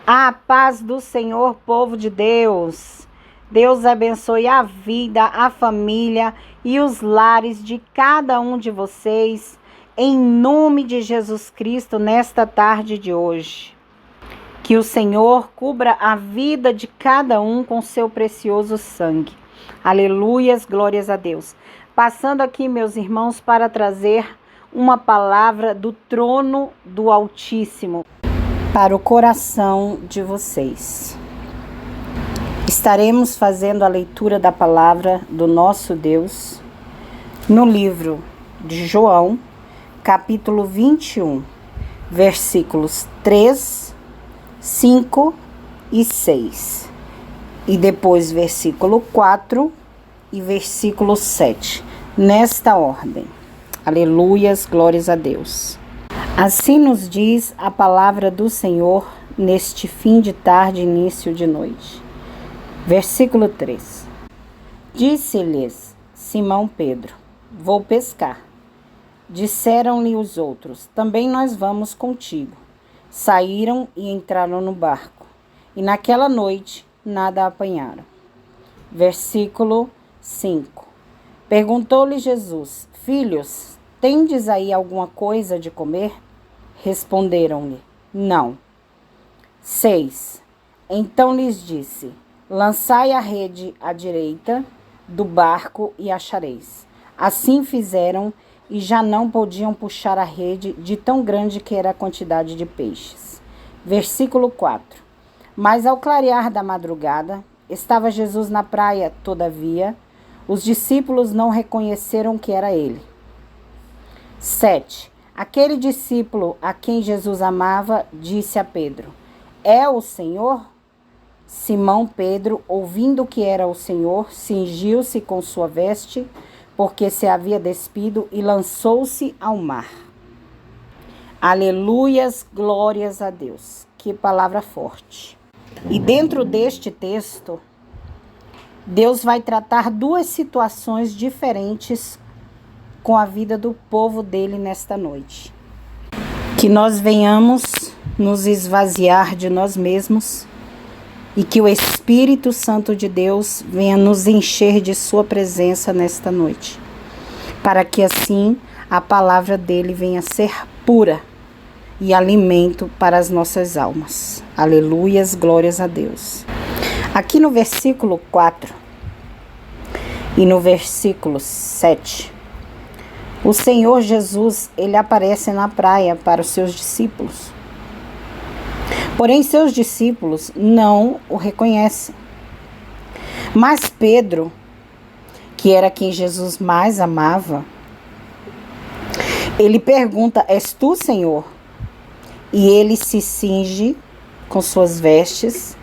A paz do Senhor, povo de Deus. Deus abençoe a vida, a família e os lares de cada um de vocês, em nome de Jesus Cristo, nesta tarde de hoje. Que o Senhor cubra a vida de cada um com seu precioso sangue. Aleluias, glórias a Deus. Passando aqui, meus irmãos, para trazer uma palavra do trono do Altíssimo para o coração de vocês. Estaremos fazendo a leitura da palavra do nosso Deus no livro de João, capítulo 21, versículos 3, 5 e 6. E depois versículo 4 e versículo 7. Nesta ordem. Aleluias, glórias a Deus. Assim nos diz a palavra do Senhor neste fim de tarde, início de noite. Versículo 3. Disse-lhes Simão Pedro: vou pescar. Disseram-lhe os outros: também nós vamos contigo. Saíram e entraram no barco, e naquela noite nada apanharam. Versículo 5. Perguntou-lhe Jesus: filhos, tendes aí alguma coisa de comer? Responderam-lhe: não. 6. Então lhes disse: lançai a rede à direita do barco e achareis. Assim fizeram e já não podiam puxar a rede de tão grande que era a quantidade de peixes. Versículo 4. Mas ao clarear da madrugada, estava Jesus na praia, todavia, os discípulos não reconheceram que era ele. 7. Aquele discípulo a quem Jesus amava disse a Pedro: é o Senhor? Simão Pedro, ouvindo que era o Senhor, cingiu-se com sua veste, porque se havia despido, e lançou-se ao mar. Aleluias, glórias a Deus. Que palavra forte. E dentro deste texto, Deus vai tratar duas situações diferentes com a vida do povo dele nesta noite. Que nós venhamos nos esvaziar de nós mesmos e que o Espírito Santo de Deus venha nos encher de sua presença nesta noite, para que assim a palavra dele venha ser pura e alimento para as nossas almas. Aleluias, glórias a Deus. Aqui no versículo 4 e no versículo 7, o Senhor Jesus, ele aparece na praia para os seus discípulos. Porém, seus discípulos não o reconhecem. Mas Pedro, que era quem Jesus mais amava, ele pergunta: és tu, Senhor? E ele se cinge com suas vestes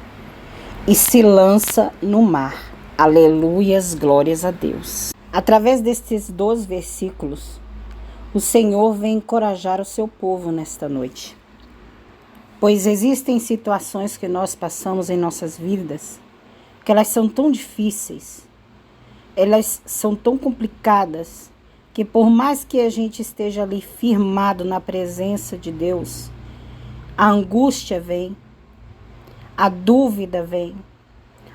e se lança no mar. Aleluias, glórias a Deus. Através destes 2 versículos, o Senhor vem encorajar o seu povo nesta noite. Pois existem situações que nós passamos em nossas vidas, que elas são tão difíceis, elas são tão complicadas, que por mais que a gente esteja ali firmado na presença de Deus, a angústia vem, a dúvida vem,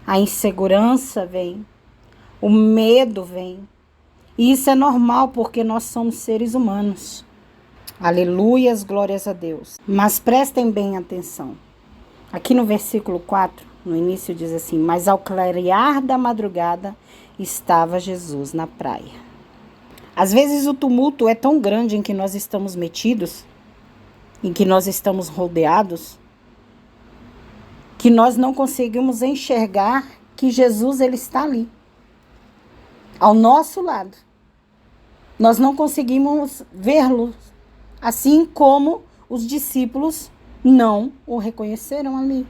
a insegurança vem, o medo vem. E isso é normal porque nós somos seres humanos. Aleluias, glórias a Deus. Mas prestem bem atenção. Aqui no versículo 4, no início diz assim: mas ao clarear da madrugada estava Jesus na praia. Às vezes o tumulto é tão grande em que nós estamos metidos, em que nós estamos rodeados, que nós não conseguimos enxergar que Jesus ele está ali, ao nosso lado. Nós não conseguimos vê-lo, assim como os discípulos não o reconheceram ali.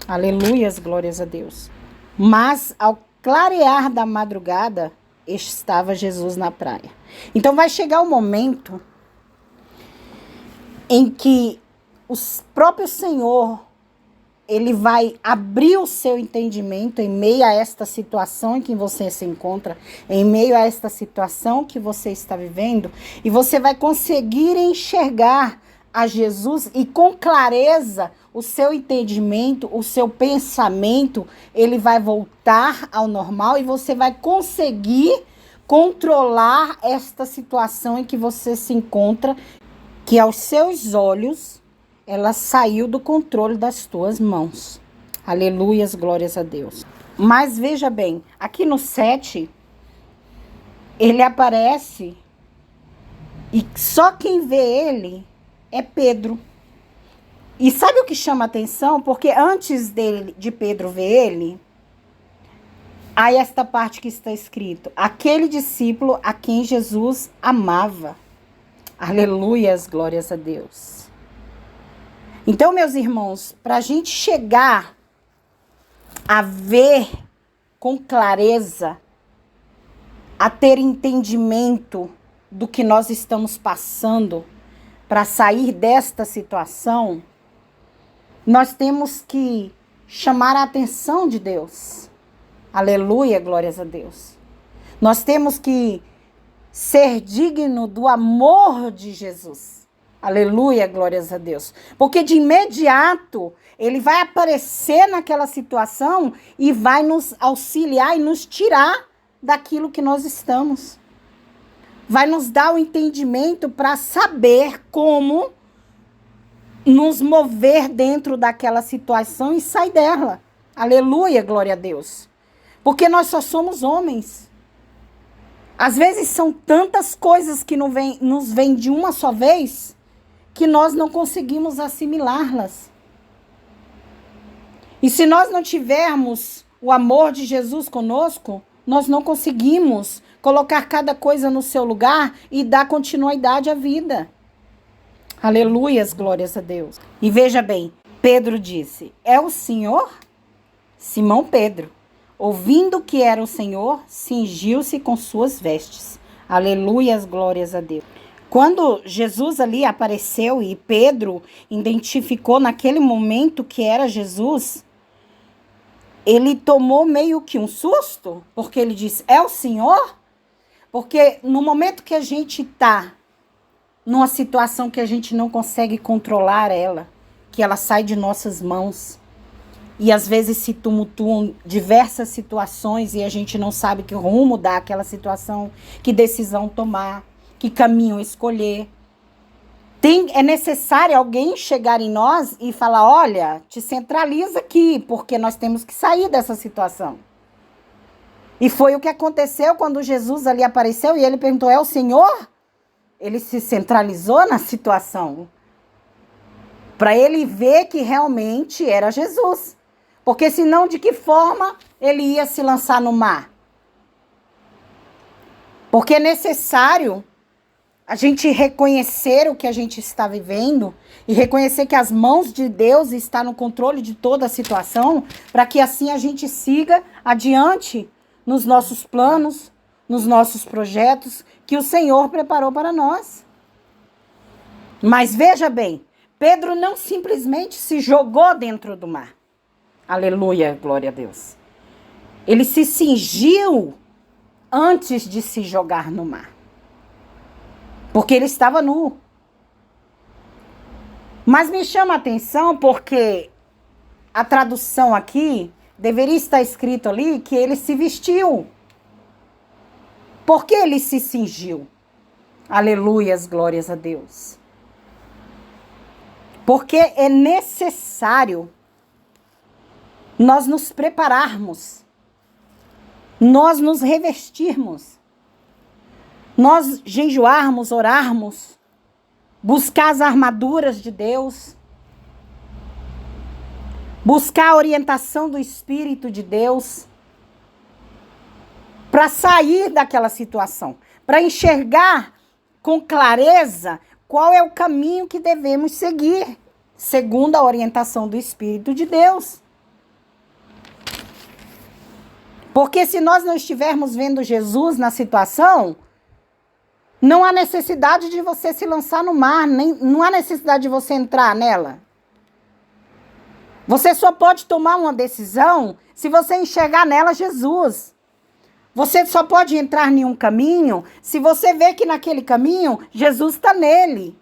Aleluias, glórias a Deus. Mas ao clarear da madrugada, estava Jesus na praia. Então vai chegar o momento em que o próprio Senhor, ele vai abrir o seu entendimento em meio a esta situação em que você se encontra, em meio a esta situação que você está vivendo, e você vai conseguir enxergar a Jesus e com clareza o seu entendimento, o seu pensamento, ele vai voltar ao normal e você vai conseguir controlar esta situação em que você se encontra, que aos seus olhos ela saiu do controle das tuas mãos. Aleluias, glórias a Deus. Mas veja bem, aqui no 7, ele aparece e só quem vê ele é Pedro. E sabe o que chama a atenção? Porque antes de Pedro ver ele, há esta parte que está escrito: aquele discípulo a quem Jesus amava. Aleluias, glórias a Deus. Então, meus irmãos, para a gente chegar a ver com clareza, a ter entendimento do que nós estamos passando para sair desta situação, nós temos que chamar a atenção de Deus. Aleluia, glórias a Deus. Nós temos que ser digno do amor de Jesus. Aleluia, glórias a Deus. Porque de imediato ele vai aparecer naquela situação e vai nos auxiliar e nos tirar daquilo que nós estamos. Vai nos dar o entendimento para saber como nos mover dentro daquela situação e sair dela. Aleluia, glória a Deus. Porque nós só somos homens. Às vezes são tantas coisas que nos vêm de uma só vez que nós não conseguimos assimilá-las. E se nós não tivermos o amor de Jesus conosco, nós não conseguimos colocar cada coisa no seu lugar e dar continuidade à vida. Aleluias, glórias a Deus. E veja bem, Pedro disse: é o Senhor? Simão Pedro, ouvindo que era o Senhor, cingiu-se com suas vestes. Aleluias, glórias a Deus. Quando Jesus ali apareceu e Pedro identificou naquele momento que era Jesus, ele tomou meio que um susto, porque ele disse: é o Senhor? Porque no momento que a gente está numa situação que a gente não consegue controlar ela, que ela sai de nossas mãos, e às vezes se tumultuam diversas situações e a gente não sabe que rumo dar aquela situação, que decisão tomar, que caminho escolher. É necessário alguém chegar em nós e falar: olha, te centraliza aqui, porque nós temos que sair dessa situação. E foi o que aconteceu quando Jesus ali apareceu e ele perguntou: é o Senhor? Ele se centralizou na situação, para ele ver que realmente era Jesus. Porque senão, de que forma ele ia se lançar no mar? Porque é necessário a gente reconhecer o que a gente está vivendo e reconhecer que as mãos de Deus estão no controle de toda a situação, para que assim a gente siga adiante nos nossos planos, nos nossos projetos que o Senhor preparou para nós. Mas veja bem, Pedro não simplesmente se jogou dentro do mar. Aleluia, glória a Deus. Ele se cingiu antes de se jogar no mar. Porque ele estava nu. Mas me chama a atenção porque a tradução aqui deveria estar escrito ali que ele se vestiu. Por que ele se cingiu? Aleluias, glórias a Deus. Porque é necessário nós nos prepararmos, nós nos revestirmos, nós jejuarmos, orarmos, buscar as armaduras de Deus, buscar a orientação do Espírito de Deus, para sair daquela situação, para enxergar com clareza qual é o caminho que devemos seguir, segundo a orientação do Espírito de Deus. Porque se nós não estivermos vendo Jesus na situação, não há necessidade de você se lançar no mar, não há necessidade de você entrar nela. Você só pode tomar uma decisão se você enxergar nela Jesus. Você só pode entrar em um caminho se você vê que naquele caminho Jesus está nele.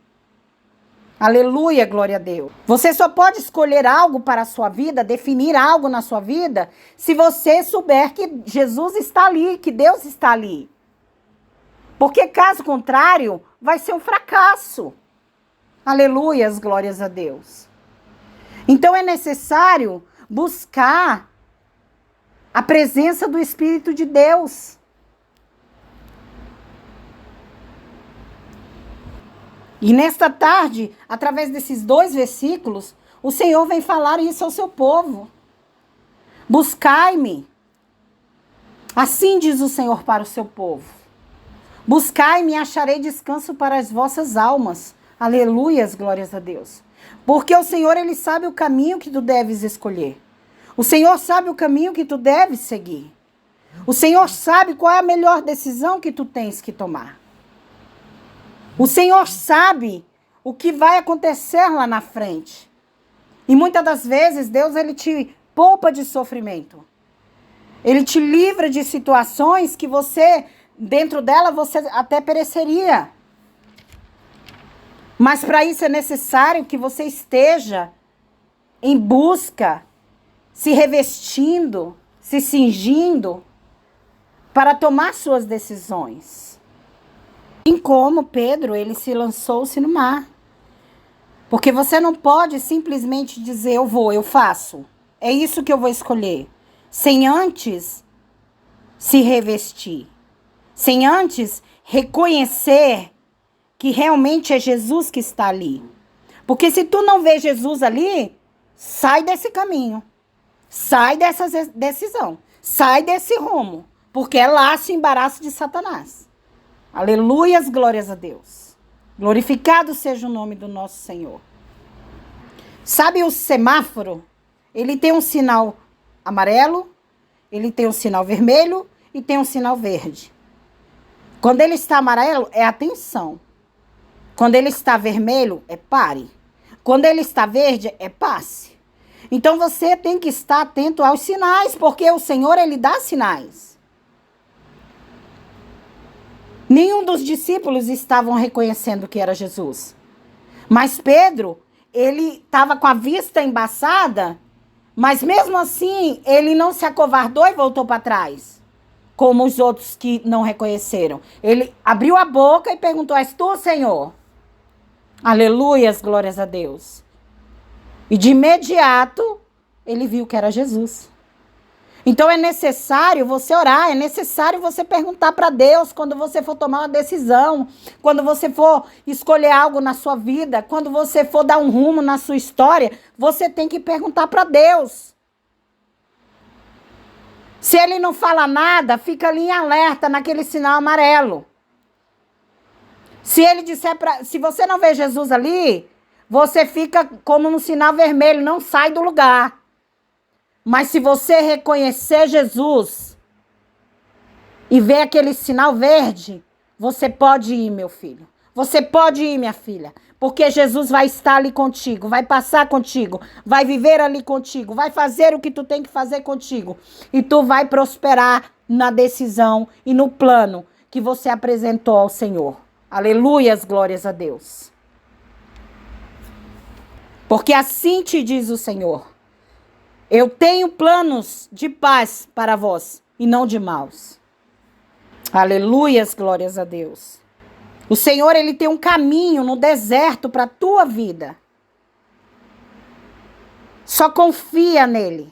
Aleluia, glória a Deus. Você só pode escolher algo para a sua vida, definir algo na sua vida, se você souber que Jesus está ali, que Deus está ali. Porque caso contrário, vai ser um fracasso. Aleluia, glórias a Deus. Então é necessário buscar a presença do Espírito de Deus. E nesta tarde, através desses 2 versículos, o Senhor vem falar isso ao seu povo. Buscai-me. Assim diz o Senhor para o seu povo. Buscai-me e acharei descanso para as vossas almas. Aleluias, glórias a Deus. Porque o Senhor, Ele sabe o caminho que tu deves escolher. O Senhor sabe o caminho que tu deves seguir. O Senhor sabe qual é a melhor decisão que tu tens que tomar. O Senhor sabe o que vai acontecer lá na frente. E muitas das vezes, Deus, Ele te poupa de sofrimento. Ele te livra de situações que você, dentro dela, você até pereceria. Mas para isso é necessário que você esteja em busca, se revestindo, se cingindo, para tomar suas decisões. Assim como Pedro, ele se lançou-se no mar. Porque você não pode simplesmente dizer, eu vou, eu faço. É isso que eu vou escolher. Sem antes se revestir. Sem antes reconhecer que realmente é Jesus que está ali. Porque se tu não vê Jesus ali, sai desse caminho. Sai dessa decisão. Sai desse rumo. Porque é laço e embaraço de Satanás. Aleluias, glórias a Deus. Glorificado seja o nome do nosso Senhor. Sabe o semáforo? Ele tem um sinal amarelo, ele tem um sinal vermelho e tem um sinal verde. Quando ele está amarelo, é atenção. Quando ele está vermelho, é pare. Quando ele está verde, é passe. Então você tem que estar atento aos sinais, porque o Senhor, Ele dá sinais. Nenhum dos discípulos estavam reconhecendo que era Jesus. Mas Pedro, ele estava com a vista embaçada, mas mesmo assim, ele não se acovardou e voltou para trás, como os outros que não reconheceram. Ele abriu a boca e perguntou, és tu, Senhor? Aleluias, glórias a Deus. E de imediato, ele viu que era Jesus. Então é necessário você orar, é necessário você perguntar para Deus quando você for tomar uma decisão, quando você for escolher algo na sua vida, quando você for dar um rumo na sua história, você tem que perguntar para Deus. Se Ele não fala nada, fica ali em alerta naquele sinal amarelo. Se Ele disser se você não vê Jesus ali, você fica como no sinal vermelho, não sai do lugar. Mas se você reconhecer Jesus e ver aquele sinal verde, você pode ir, meu filho. Você pode ir, minha filha. Porque Jesus vai estar ali contigo, vai passar contigo, vai viver ali contigo, vai fazer o que tu tem que fazer contigo. E tu vai prosperar na decisão e no plano que você apresentou ao Senhor. Aleluias, glórias a Deus. Porque assim te diz o Senhor. Eu tenho planos de paz para vós e não de maus. Aleluias, glórias a Deus. O Senhor, Ele tem um caminho no deserto para a tua vida. Só confia nele.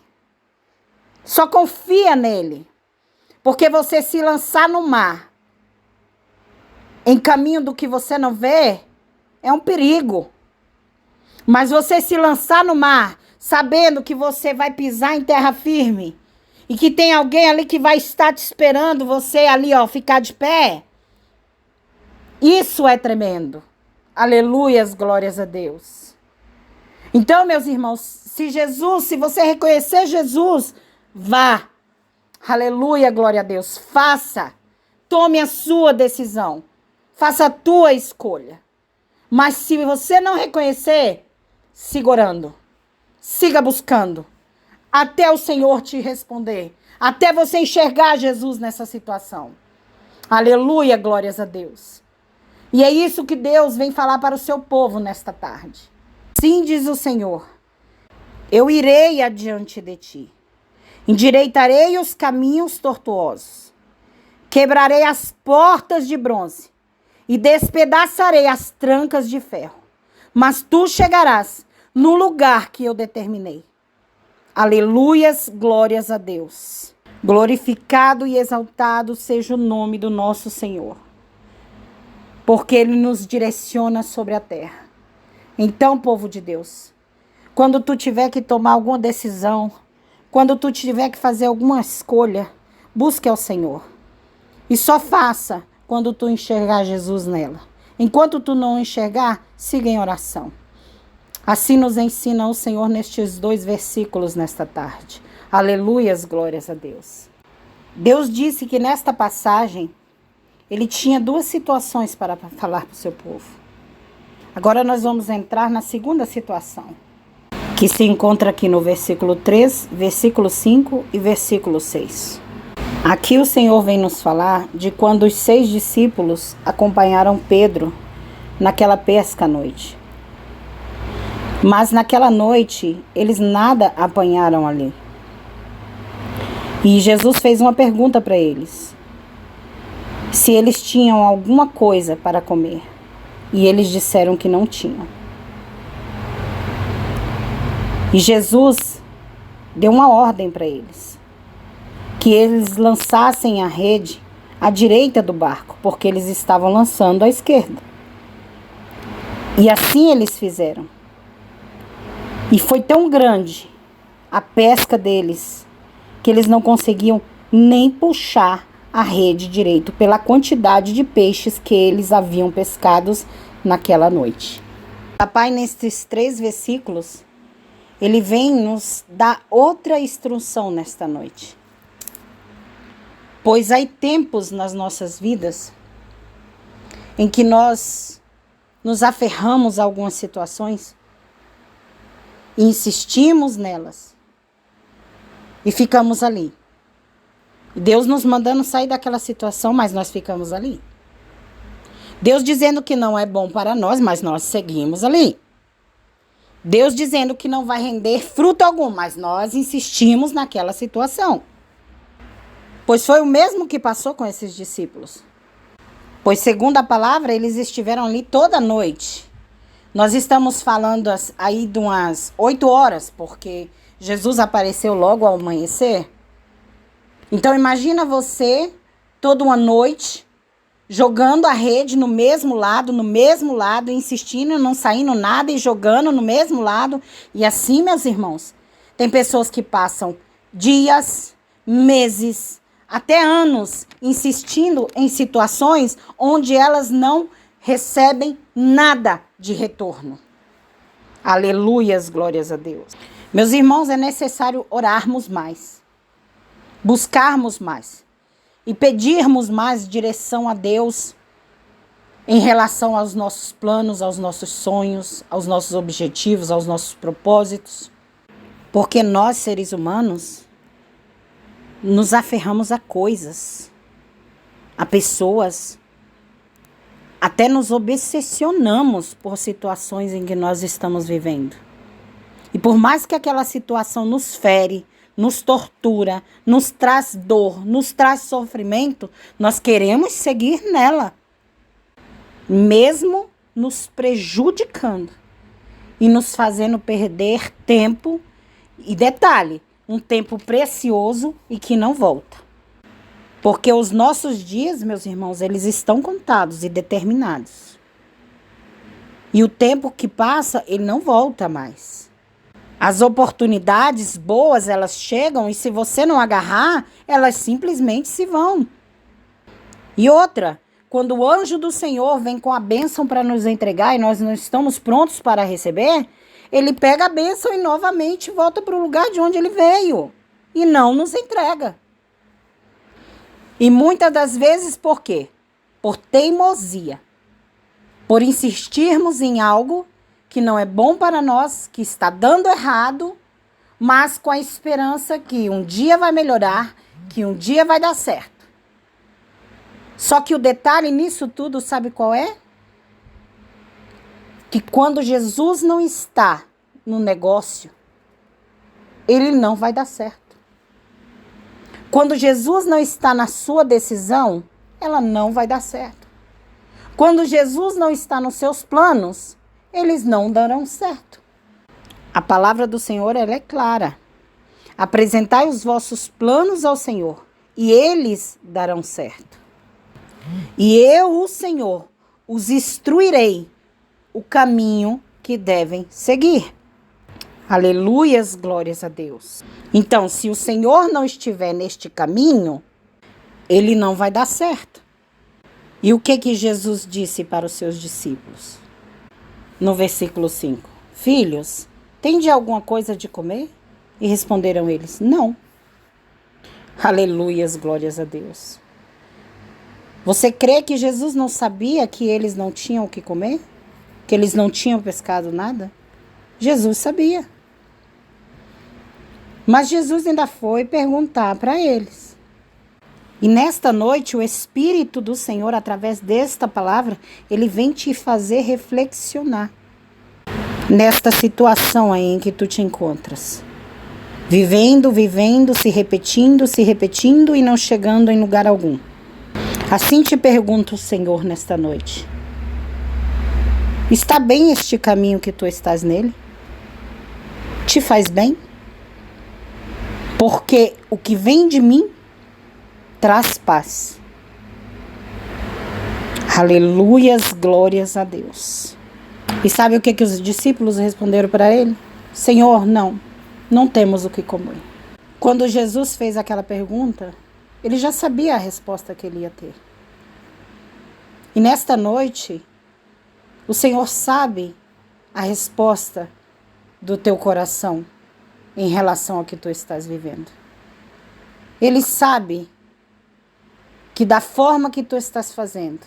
Só confia nele. Porque você se lançar no mar, em caminho do que você não vê, é um perigo. Mas você se lançar no mar, sabendo que você vai pisar em terra firme e que tem alguém ali que vai estar te esperando, você ali, ó, ficar de pé. Isso é tremendo. Aleluias, glórias a Deus. Então, meus irmãos, se você reconhecer Jesus, vá. Aleluia, glória a Deus. Faça. Tome a sua decisão. Faça a tua escolha. Mas se você não reconhecer, siga orando. Siga buscando, até o Senhor te responder, até você enxergar Jesus nessa situação. Aleluia, glórias a Deus. E é isso que Deus vem falar para o seu povo nesta tarde. Sim, diz o Senhor, eu irei adiante de ti, endireitarei os caminhos tortuosos, quebrarei as portas de bronze e despedaçarei as trancas de ferro. Mas tu chegarás no lugar que eu determinei. Aleluias, glórias a Deus. Glorificado e exaltado seja o nome do nosso Senhor, porque Ele nos direciona sobre a terra. Então, povo de Deus, quando tu tiver que tomar alguma decisão, quando tu tiver que fazer alguma escolha, busque ao Senhor. E só faça quando tu enxergar Jesus nela. Enquanto tu não enxergar, siga em oração. Assim nos ensina o Senhor nestes 2 versículos nesta tarde. Aleluias, glórias a Deus. Deus disse que nesta passagem, Ele tinha 2 situações para falar para o seu povo. Agora nós vamos entrar na segunda situação, que se encontra aqui no versículo 3, versículo 5 e versículo 6. Aqui o Senhor vem nos falar de quando os 6 discípulos acompanharam Pedro naquela pesca à noite. Mas naquela noite, eles nada apanharam ali. E Jesus fez uma pergunta para eles. Se eles tinham alguma coisa para comer. E eles disseram que não tinham. E Jesus deu uma ordem para eles. Que eles lançassem a rede à direita do barco, porque eles estavam lançando à esquerda. E assim eles fizeram. E foi tão grande a pesca deles que eles não conseguiam nem puxar a rede direito pela quantidade de peixes que eles haviam pescados naquela noite. Papai, nestes 3 versículos, ele vem nos dar outra instrução nesta noite. Pois há tempos nas nossas vidas em que nós nos aferramos a algumas situações e insistimos nelas e ficamos ali. Deus nos mandando sair daquela situação, mas nós ficamos ali. Deus dizendo que não é bom para nós, mas nós seguimos ali. Deus dizendo que não vai render fruto algum, mas nós insistimos naquela situação. Pois foi o mesmo que passou com esses discípulos. Pois segundo a palavra, eles estiveram ali toda a noite. Nós estamos falando aí de umas 8 horas, porque Jesus apareceu logo ao amanhecer. Então imagina você, toda uma noite, jogando a rede no mesmo lado, insistindo, não saindo nada e jogando no mesmo lado. E assim, meus irmãos, tem pessoas que passam dias, meses, até anos, insistindo em situações onde elas não recebem nada de retorno. Aleluias, glórias a Deus. Meus irmãos, é necessário orarmos mais, buscarmos mais e pedirmos mais direção a Deus em relação aos nossos planos, aos nossos sonhos, aos nossos objetivos, aos nossos propósitos. Porque nós, seres humanos, nos aferramos a coisas, a pessoas, até nos obsessionamos por situações em que nós estamos vivendo. E por mais que aquela situação nos fere, nos tortura, nos traz dor, nos traz sofrimento, nós queremos seguir nela, mesmo nos prejudicando e nos fazendo perder tempo e, detalhe, um tempo precioso e que não volta. Porque os nossos dias, meus irmãos, eles estão contados e determinados. E o tempo que passa, ele não volta mais. As oportunidades boas, elas chegam e se você não agarrar, elas simplesmente se vão. E outra, quando o anjo do Senhor vem com a bênção para nos entregar e nós não estamos prontos para receber, ele pega a bênção e novamente volta para o lugar de onde ele veio e não nos entrega. E muitas das vezes por quê? Por teimosia. Por insistirmos em algo que não é bom para nós, que está dando errado, mas com a esperança que um dia vai melhorar, que um dia vai dar certo. Só que o detalhe nisso tudo, sabe qual é? que quando Jesus não está no negócio, ele não vai dar certo. Quando Jesus não está na sua decisão, ela não vai dar certo. Quando Jesus não está nos seus planos, eles não darão certo. A palavra do Senhor, ela é clara. Apresentai os vossos planos ao Senhor, e eles darão certo. E eu, o Senhor, os instruirei o caminho que devem seguir. Aleluias, glórias a Deus. Então, se o Senhor não estiver neste caminho, ele não vai dar certo. E o que Jesus disse para os seus discípulos? No versículo 5. Filhos, tende alguma coisa de comer? E responderam eles, não. Aleluias, glórias a Deus. Você crê que Jesus não sabia que eles não tinham o que comer? Que eles não tinham pescado nada? Jesus sabia. Mas Jesus ainda foi perguntar para eles. E nesta noite, o Espírito do Senhor, através desta palavra, ele vem te fazer reflexionar nesta situação aí em que tu te encontras. Vivendo, se repetindo e não chegando em lugar algum. Assim te pergunta o Senhor nesta noite. Está bem este caminho que tu estás nele? Te faz bem? Porque o que vem de mim traz paz. Aleluias, glórias a Deus. E sabe o que os discípulos responderam para ele? Senhor, não temos o que comer. Quando Jesus fez aquela pergunta, ele já sabia a resposta que ele ia ter. E nesta noite, o Senhor sabe a resposta do teu coração em relação ao que tu estás vivendo. Ele sabe que da forma que tu estás fazendo,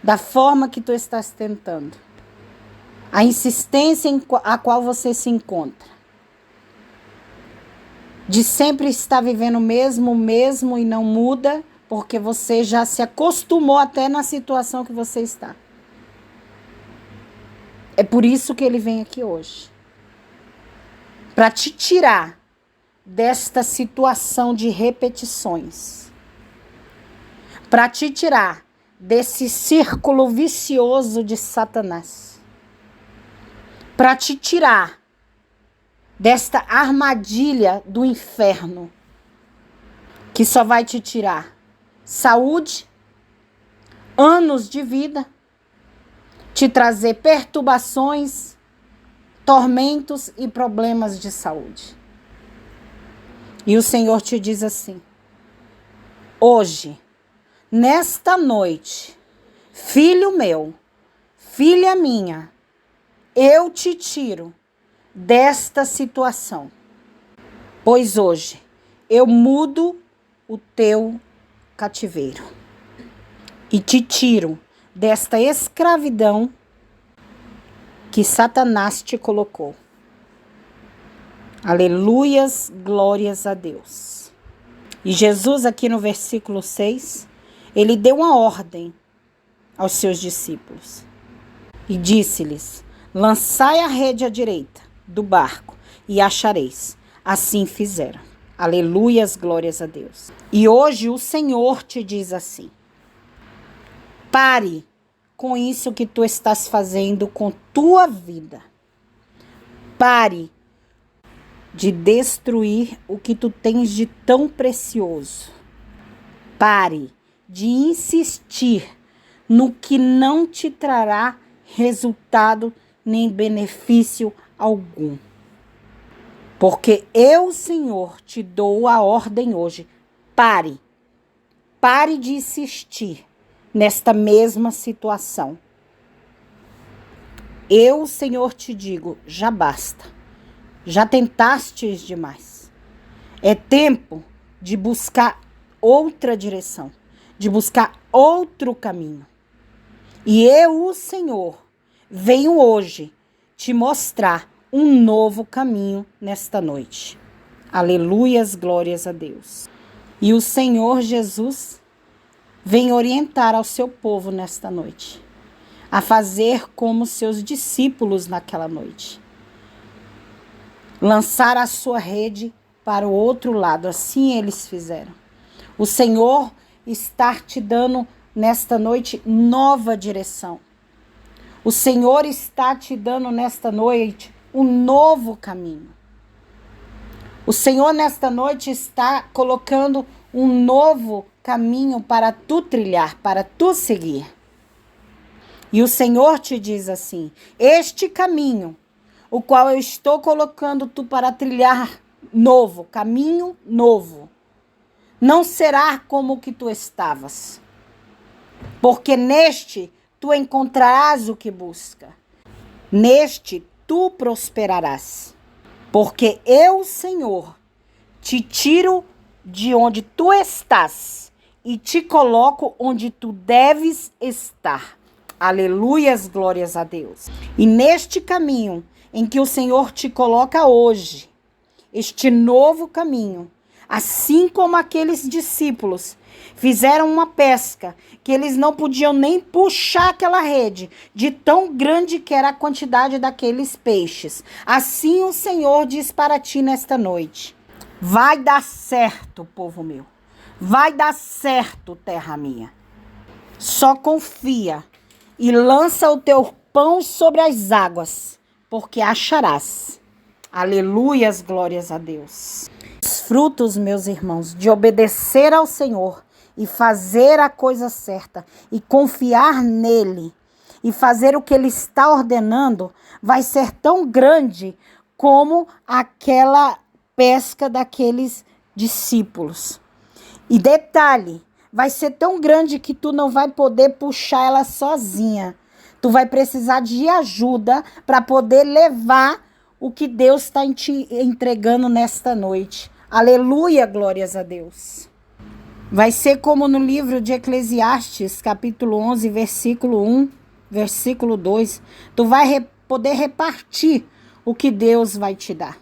da forma que tu estás tentando, a insistência a qual você se encontra, de sempre estar vivendo o mesmo e não muda, porque você já se acostumou até na situação que você está. É por isso que ele vem aqui hoje. Para te tirar desta situação de repetições. Para te tirar desse círculo vicioso de Satanás. Para te tirar desta armadilha do inferno, que só vai te tirar saúde, anos de vida, te trazer perturbações, tormentos e problemas de saúde. E o Senhor te diz assim: hoje, nesta noite, filho meu, filha minha, eu te tiro desta situação, pois hoje eu mudo o teu cativeiro e te tiro desta escravidão que Satanás te colocou. Aleluias, glórias a Deus. E Jesus aqui no versículo 6, ele deu uma ordem aos seus discípulos e disse-lhes: lançai a rede à direita do barco e achareis. Assim fizeram. Aleluias, glórias a Deus. E hoje o Senhor te diz assim: pare com isso que tu estás fazendo com tua vida. Pare de destruir o que tu tens de tão precioso. Pare de insistir no que não te trará resultado nem benefício algum. Porque eu, Senhor, te dou a ordem hoje. Pare. Pare de insistir nesta mesma situação. Eu, Senhor, te digo, já basta. Já tentastes demais. É tempo de buscar outra direção, de buscar outro caminho. E eu, o Senhor, venho hoje te mostrar um novo caminho nesta noite. Aleluias, glórias a Deus. E o Senhor Jesus vem orientar ao seu povo nesta noite. a fazer como seus discípulos naquela noite. Lançar a sua rede para o outro lado, assim eles fizeram. O Senhor está te dando nesta noite nova direção. O Senhor está te dando nesta noite um novo caminho. O Senhor nesta noite está colocando um novo caminho para tu trilhar, para tu seguir. E o Senhor te diz assim: este caminho, o qual eu estou colocando tu para trilhar novo, caminho novo, não será como o que tu estavas. Porque neste tu encontrarás o que busca. Neste tu prosperarás. Porque eu, Senhor, te tiro de onde tu estás e te coloco onde tu deves estar. Aleluias, glórias a Deus. E neste caminho em que o Senhor te coloca hoje, este novo caminho, assim como aqueles discípulos fizeram uma pesca que eles não podiam nem puxar aquela rede, de tão grande que era a quantidade daqueles peixes. Assim o Senhor diz para ti nesta noite: vai dar certo, povo meu. Vai dar certo, terra minha. Só confia e lança o teu pão sobre as águas, porque acharás. Aleluias, glórias a Deus. Os frutos, meus irmãos, de obedecer ao Senhor e fazer a coisa certa e confiar nele e fazer o que ele está ordenando, vai ser tão grande como aquela pesca daqueles discípulos. E detalhe, vai ser tão grande que tu não vai poder puxar ela sozinha. Tu vai precisar de ajuda para poder levar o que Deus está te entregando nesta noite. Aleluia, glórias a Deus. Vai ser como no livro de Eclesiastes, capítulo 11, versículo 1, versículo 2. Tu vai poder repartir o que Deus vai te dar.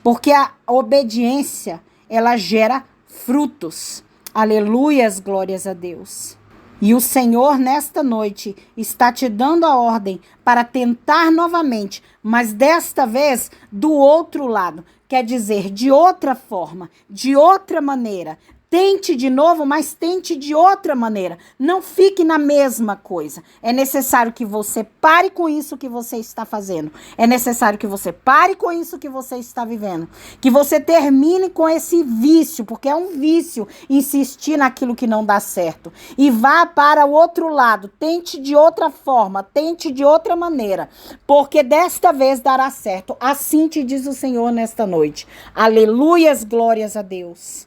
Porque a obediência, ela gera frutos. Aleluias, glórias a Deus. E o Senhor, nesta noite, está te dando a ordem para tentar novamente, mas desta vez do outro lado. Quer dizer, de outra forma, de outra maneira. Tente de novo, mas tente de outra maneira. Não fique na mesma coisa. É necessário que você pare com isso que você está fazendo. É necessário que você pare com isso que você está vivendo. Que você termine com esse vício, porque é um vício insistir naquilo que não dá certo. E vá para o outro lado. Tente de outra forma, tente de outra maneira, porque desta vez dará certo. Assim te diz o Senhor nesta noite. Aleluias, glórias a Deus.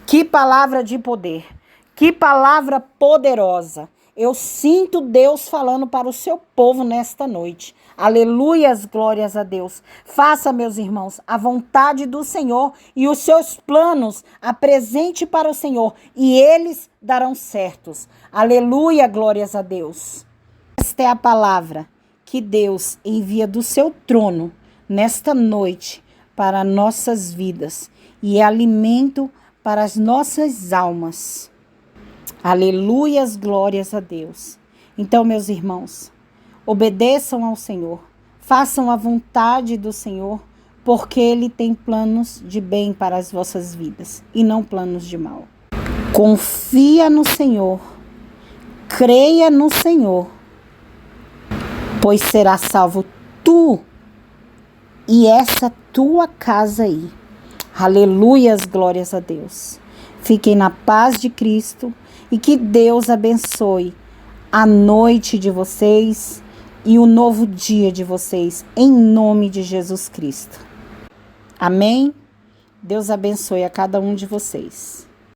Que palavra de poder, que palavra poderosa. Eu sinto Deus falando para o seu povo nesta noite. Aleluias, glórias a Deus. Faça, meus irmãos, a vontade do Senhor e os seus planos apresente para o Senhor e eles darão certos. Aleluia, glórias a Deus. Esta é a palavra que Deus envia do seu trono nesta noite para nossas vidas e é alimento para as nossas almas. Aleluias, glórias a Deus. Então, meus irmãos, obedeçam ao Senhor, façam a vontade do Senhor, porque Ele tem planos de bem para as vossas vidas e não planos de mal. Confia no Senhor, creia no Senhor, pois será salvo tu e essa tua casa aí. Aleluias, glórias a Deus. Fiquem na paz de Cristo e que Deus abençoe a noite de vocês e o novo dia de vocês, em nome de Jesus Cristo. Amém? Deus abençoe a cada um de vocês.